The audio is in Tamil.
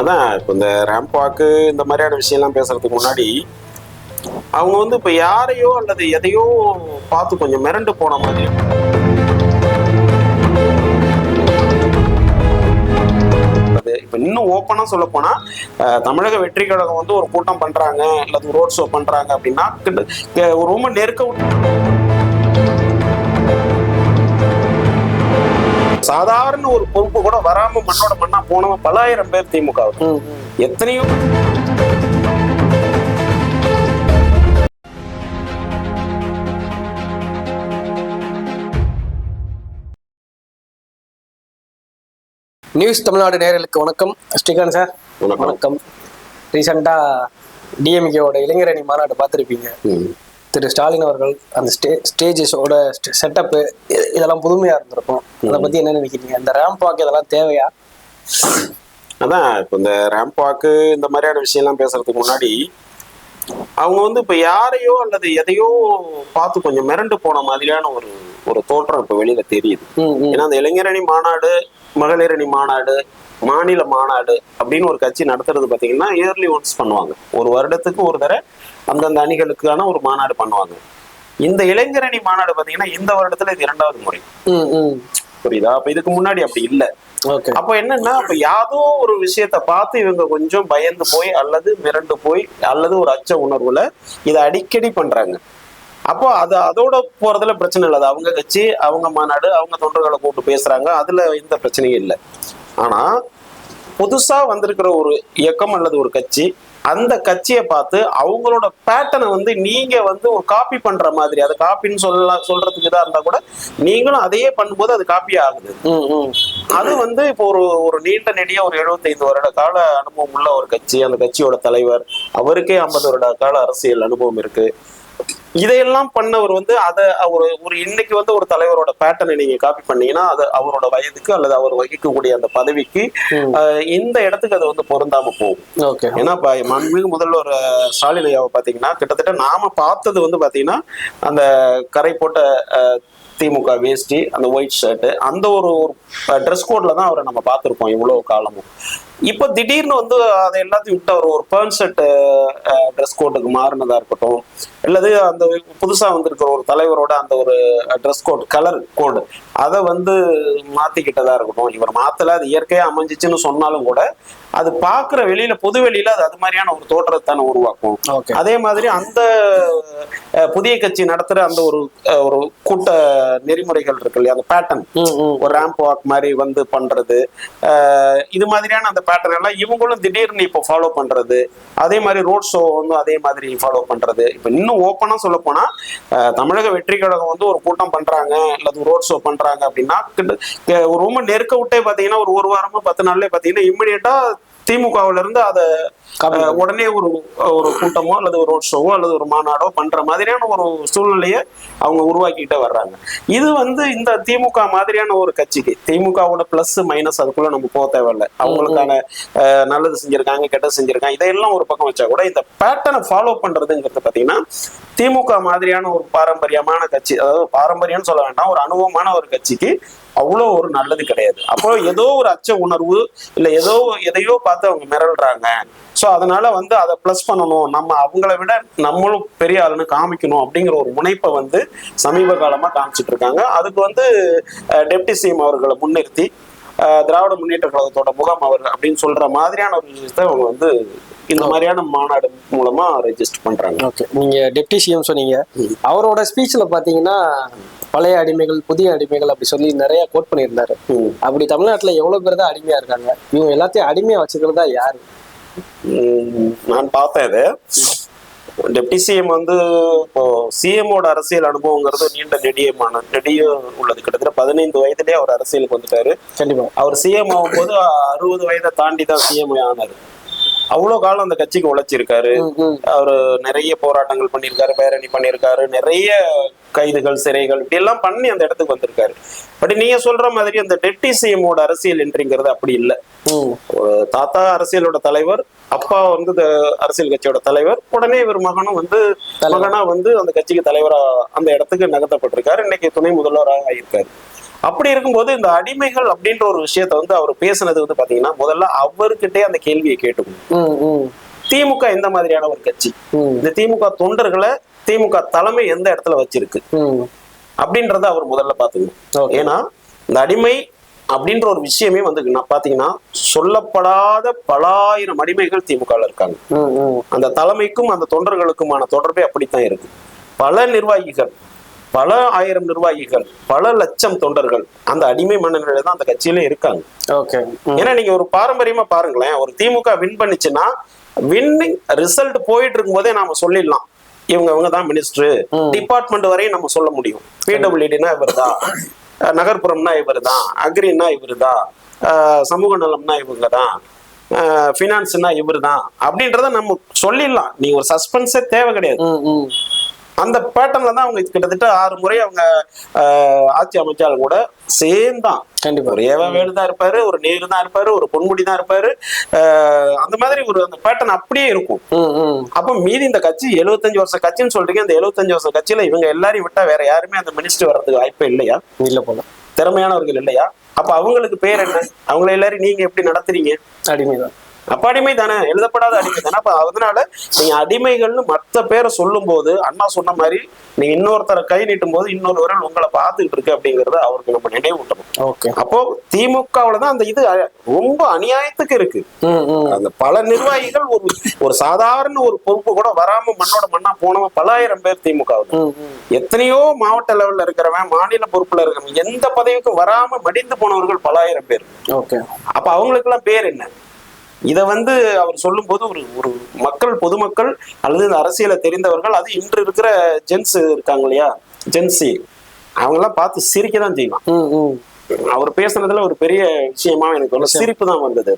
அதான் இப்போ இந்த ரேம்ப் வாக்கு இந்த மாதிரியான விஷயம்லாம் பேசுறதுக்கு முன்னாடி அவங்க வந்து இப்போ யாரையோ அல்லது எதையோ பார்த்து கொஞ்சம் மிரண்டு போன மாதிரி. இப்போ இன்னும் ஓப்பனா சொல்ல போனா தமிழக வெற்றி கழகம் வந்து ஒரு கூட்டம் பண்றாங்க அல்லது ரோட் ஷோ பண்றாங்க அப்படின்னா ஒரு ரொம்ப சாதாரண ஒரு பொறுப்பு கூட வராம மண்ணோட மண்ணா போனவன் பல ஆயிரம் பேர் திமுக எத்தனையோ. நியூஸ் தமிழ்நாடு நேயர்களுக்கு வணக்கம். ஸ்ரீகாந்த் சார் வணக்கம். ரீசெண்டா டிஎம்கேவோட இளைஞரணி மாநாடு பார்த்துருப்பீங்க. திரு ஸ்டாலின் அவர்கள் அந்த ஸ்டேஜஸோட செட்டப்பு இதெல்லாம் புதுமையா இருந்திருக்கும். அதை பத்தி என்ன நினைக்கிறீங்க? இந்த ரேம்ப் வாக்கு இதெல்லாம் தேவையா? அதான் இப்போ இந்த ரேம்ப் வாக்கு இந்த மாதிரியான விஷயம்லாம் பேசுறதுக்கு முன்னாடி அவங்க வந்து இப்போ யாரையோ அல்லது எதையோ பார்த்து கொஞ்சம் மிரண்டு போன மாதிரியான ஒரு தோற்றம் இப்போ வெளியில தெரியுது. ஏன்னா அந்த இளைஞரணி மாநாடு, மகளிரணி மாநாடு, மாநில மாநாடு அப்படின்னு ஒரு கட்சி நடத்துறது பார்த்தீங்கன்னா இயர்லி ஒன்ஸ் பண்ணுவாங்க. ஒரு வருடத்துக்கு ஒரு தடவை அந்தந்த அணிகளுக்கான ஒரு மாநாடு பண்ணுவாங்க. இந்த இளைஞரணி மாநாடு பார்த்தீங்கன்னா இந்த வருடத்துல இது 2வது முறை. புரியுதா? அப்ப இதுக்கு முன்னாடி அப்படி இல்லை. அப்ப என்னன்னா அப்ப யாதோ ஒரு விஷயத்த பார்த்து இவங்க கொஞ்சம் பயந்து போய் அல்லது மிரண்டு போய் அல்லது ஒரு அச்ச உணர்வுல இதை அடிக்கடி பண்றாங்க. அப்போ அதோட போறதுல பிரச்சனை இல்லை. அவங்க கட்சி, அவங்க மாநாடு, அவங்க தொண்டர்களை கூப்பிட்டு பேசுறாங்க, அதுல எந்த பிரச்சனையும் இல்லை. ஆனா புதுசா வந்திருக்கிற ஒரு இயக்கம் அல்லது ஒரு கட்சி, அந்த கட்சியை பார்த்து அவங்களோட பேட்டர்னை வந்து நீங்க வந்து ஒரு காப்பி பண்ற மாதிரி, அது காப்பின்னு சொல்றதுக்கு இதா இருந்தா கூட நீங்களும் அதையே பண்ணும்போது அது காப்பி ஆகுது. அது வந்து இப்போ ஒரு நீண்ட நெடிய ஒரு 75 வருட கால அனுபவம் உள்ள ஒரு கட்சி, அந்த கட்சியோட தலைவர் அவருக்கே 50 வருட கால அரசியல் அனுபவம் இருக்கு. இதையெல்லாம் பண்ணவர் வந்து அதை ஒரு இன்னைக்கு வந்து ஒரு தலைவரோட பேட்டர்னை நீங்க காப்பி பண்ணீங்கன்னா அது அவரோட வயதுக்கு அல்லது அவர் வகிக்கக்கூடிய அந்த பதவிக்கு இந்த இடத்துக்கு அது வந்து பொருந்தாம போகும். ஏன்னா மாண்புமிகு முதல்வர் ஸ்டாலின் ஐயாவை பாத்தீங்கன்னா கிட்டத்தட்ட நாம பார்த்தது வந்து பாத்தீங்கன்னா அந்த கரை போட்ட திமுக வேஷ்டி, அந்த ஒயிட் ஷர்ட், அந்த ஒரு ட்ரெஸ் கோட்ல தான் அவரை நம்ம பார்த்துருப்போம் இவ்வளவு காலமும். இப்போ திடீர்னு வந்து அதை எல்லாத்தையும் விட்டு அவர் ஒரு பேர்ன் ஷர்ட் ட்ரெஸ் கோட்டுக்கு மாறினதா இருக்கட்டும், அல்லது அந்த புதுசா வந்திருக்கிற ஒரு தலைவரோட அந்த ஒரு ட்ரெஸ் கோட் கலர் கோடு அதை வந்து மாத்திக்கிட்டதா இருக்கட்டும். இவர் மாத்தல, அது இயற்கையா அமைஞ்சிச்சுன்னு சொன்னாலும் கூட அது பாக்குற வெளியில பொது வெளியில அது மாதிரியான ஒரு தோற்றத்தான உருவாக்கும். அதே மாதிரி அந்த புதிய கட்சி நடத்துற அந்த ஒரு கூட்ட நெறிமுறைகள் இருக்கு இல்லையா, அந்த பேட்டர்ன், ஒரு ரேம்ப் வாக் மாதிரி வந்து பண்றது, இது மாதிரியான அந்த பேட்டர்ன் எல்லாம் இவங்களும் திடீர்னு இப்போ ஃபாலோ பண்றது. அதே மாதிரி ரோட் ஷோ வந்து அதே மாதிரி ஃபாலோ பண்றது. இப்ப இன்னும் ஓப்பனா சொல்ல போனா தமிழக வெற்றி கழகம் வந்து ஒரு கூட்டம் பண்றாங்க அல்லது ரோட் ஷோ பண்றாங்க அப்படின்னா ரொம்ப நெருக்க விட்டே பாத்தீங்கன்னா ஒரு வாரமா 10 நாள்லயே பாத்தீங்கன்னா இம்மிடியட்டா திமுகவுல இருந்து அதை உடனே ஒரு கூட்டமோ அல்லது ஒரு ரோட் ஷோவோ அல்லது ஒரு மாநாடோ பண்ற மாதிரியான ஒரு சூழ்நிலையை அவங்க உருவாக்கிட்டே வர்றாங்க. இது வந்து இந்த திமுக மாதிரியான ஒரு கட்சிக்கு திமுகவோட பிளஸ் மைனஸ் அதுக்குள்ள நம்ம போக தேவையில்லை. அவங்களுக்கான நல்லது செஞ்சிருக்காங்க, கெட்டது செஞ்சிருக்காங்க, இதையெல்லாம் ஒரு பக்கம் வச்சா கூட இந்த பேட்டர்னை ஃபாலோ பண்றதுங்கிறது பாத்தீங்கன்னா திமுக மாதிரியான ஒரு பாரம்பரியமான கட்சி, அதாவது பாரம்பரியம்னு சொல்ல வேண்டாம், ஒரு அனுபவமான ஒரு கட்சிக்கு அவ்வளோ ஒரு நல்லது கிடையாது. அப்போ ஏதோ ஒரு அச்ச உணர்வு இல்லை எதையோ பார்த்து அவங்க மிரள்றாங்க. ஸோ அதனால வந்து அதை பிளஸ் பண்ணணும், நம்ம அவங்கள விட நம்மளும் பெரிய ஆளுன்னு காமிக்கணும் அப்படிங்கிற ஒரு முனைப்பை வந்து சமீப காலமா காமிச்சிட்டு இருக்காங்க. அதுக்கு வந்து டெப்டி சிஎம் அவர்களை முன்னிறுத்தி திராவிட முன்னேற்ற கழகத்தோட முகம் அவர் அப்படின்னு சொல்ற மாதிரியான ஒரு விஷயத்தை அவங்க வந்து இந்த மாதிரியான மாநாடு மூலமா ரெஜிஸ்டர் பண்றாங்க. ஓகே, நீங்க டெப்டி சிஎம் சொன்னீங்க. அவரோட ஸ்பீச்ல பாத்தீங்கன்னா பழைய அடிமைகள், புதிய அடிமைகள் அப்படி சொல்லி நிறைய கோட் பண்ணியிருந்தாரு. அப்படி தமிழ்நாட்டுல எவ்வளவு பேர் தான் அடிமையா இருக்காங்க? இவங்க எல்லாத்தையும் அடிமையா வச்சுக்கிறதா யாரு? நான் பார்த்தேன் இது. டெப்டி சிஎம் வந்து இப்போ சிஎம்மோட அரசியல் அனுபவங்கிறது நெடிய உள்ளது. கிட்டத்தட்ட 15 வயதுலயே அவர் அரசியலுக்கு வந்துட்டாரு. கண்டிப்பா அவர் சிஎம் ஆகும்போது 60 வயதை தாண்டி தான் சிஎம் ஆனாரு. அவ்வளவு காலம் அந்த கட்சிக்கு உழைச்சிருக்காரு. அவரு நிறைய போராட்டங்கள் பண்ணியிருக்காரு, பேரணி பண்ணியிருக்காரு, நிறைய கைதுகள், சிறைகள் இப்படி எல்லாம் பண்ணி அந்த இடத்துக்கு வந்திருக்காரு. பட் நீங்க சொல்ற மாதிரி அந்த டெப்டி சிஎம்மோட அரசியல் என்ட்ரிங்கிறது அப்படி இல்லை. ஒரு தாத்தா அரசியலோட தலைவர், அப்பா வந்து அரசியல் கட்சியோட தலைவர், உடனே இவர் மகனா வந்து அந்த கட்சிக்கு தலைவரா அந்த இடத்துக்கு நகர்த்தப்பட்டிருக்காரு. இன்னைக்கு துணை முதல்வராக ஆயிருக்காரு. அப்படி இருக்கும்போது இந்த அடிமைகள் அப்படின்ற ஒரு விஷயத்த வந்து அவர் பேசுனது வந்து பாத்தீங்கன்னா முதல்ல அவர்கிட்டே அந்த கேள்வியை கேட்டுக்கணும். திமுக எந்த மாதிரியான ஒரு கட்சி, இந்த திமுக தொண்டர்களை திமுக தலைமை எந்த இடத்துல வச்சிருக்கு அப்படின்றத அவர் முதல்ல பாத்துக்கணும். ஏன்னா இந்த அடிமை அப்படின்ற ஒரு விஷயமே வந்து பாத்தீங்கன்னா சொல்லப்படாத பல ஆயிரம் அடிமைகள் திமுகல இருக்காங்க. அந்த தலைமைக்கும் அந்த தொண்டர்களுக்குமான தொடர்பே அப்படித்தான் இருக்கு. பல நிர்வாகிகள், பல ஆயிரம் நிர்வாகிகள், பல லட்சம் தொண்டர்கள் அந்த அடிமை மன்னர்கள் தான் அந்த கட்சியில இருக்காங்க. ஏன்னா நீங்க ஒரு பாரம்பரியமா பாருங்களேன், ஒரு திமுக வின் பண்ணுச்சுன்னா வின்னிங் ரிசல்ட் போயிட்டு இருக்கும் போதே நாம சொல்லிடலாம் இவங்க தான் மினிஸ்டர், டிபார்ட்மெண்ட் வரையும் நம்ம சொல்ல முடியும். பிடபிள்யூடினா இவர் தான், நகர்ப்புறம்னா இவர் தான், அக்ரின்னா இவர் தான், சமூக நலம்னா இவங்க தான், பினான்ஸ்னா இவர் தான் அப்படின்றத நம்ம சொல்லிடலாம். நீங்க ஒரு சஸ்பென்ஸே தேவை கிடையாது. அந்த பேட்டர்ன்ல தான் அவங்க கிட்டத்தட்ட 6 முறை அவங்க ஆட்சி அமைச்சாலும் கூட சேம் தான். கண்டிப்பா ஒரு ஏவாவேலு தான் இருப்பாரு, ஒரு நேரு தான் இருப்பாரு, ஒரு பொன்முடி தான் இருப்பாரு. அந்த மாதிரி ஒரு அந்த பேட்டர்ன் அப்படியே இருக்கும். அப்ப மீதி இந்த கட்சி 75 வருஷ கட்சின்னு சொல்றீங்க, அந்த 75 வருஷ கட்சியில இவங்க எல்லாரையும் விட்டா வேற யாருமே அந்த மினிஸ்டர் வர்றதுக்கு வாய்ப்பே இல்லையா? இல்ல போல திறமையானவர்கள் இல்லையா? அப்ப அவங்களுக்கு பேர் என்ன? அவங்களை எல்லாரும் நீங்க எப்படி நடத்துறீங்க? அடிமைதான். அப்ப அடிமை தானே, எழுதப்படாத அடிமை தானே. அப்ப அதனால நீங்க அடிமைகள்னு மற்ற பேரை சொல்லும் போது அண்ணா சொன்ன மாதிரி நீங்க இன்னொருத்தரை கை நீட்டும் போது இன்னொருவர்கள் உங்களை பார்த்துக்கிட்டு இருக்கு அப்படிங்கறத அவருக்கு நம்ம நினைவூட்டணும். அப்போ திமுகவுலதான் அந்த இது ரொம்ப அநியாயத்துக்கு இருக்கு. அந்த பல நிர்வாகிகள் ஒரு சாதாரண ஒரு பொறுப்பு கூட வராம மண்ணோட மண்ணா போனவன் பல ஆயிரம் பேர் திமுக. எத்தனையோ மாவட்ட லெவல்ல இருக்கிறவன், மாநில பொறுப்புல இருக்கிறவன், எந்த பதவிக்கும் வராம மடிந்து போனவர்கள் பல ஆயிரம் பேர். அப்ப அவங்களுக்கு எல்லாம் பேர் என்ன? இதை வந்து அவர் சொல்லும் போது ஒரு மக்கள், பொதுமக்கள் அல்லது இந்த அரசியலை தெரிந்தவர்கள், அது இன்று இருக்கிற ஜென்ஸ் இருக்காங்க இல்லையா, ஜென்சி, அவங்க எல்லாம் பார்த்து சிரிக்க தான் செய்யலாம். அவர் பேசுனதுல ஒரு பெரிய விஷயமா எனக்கு சிரிப்பு தான் வந்தது.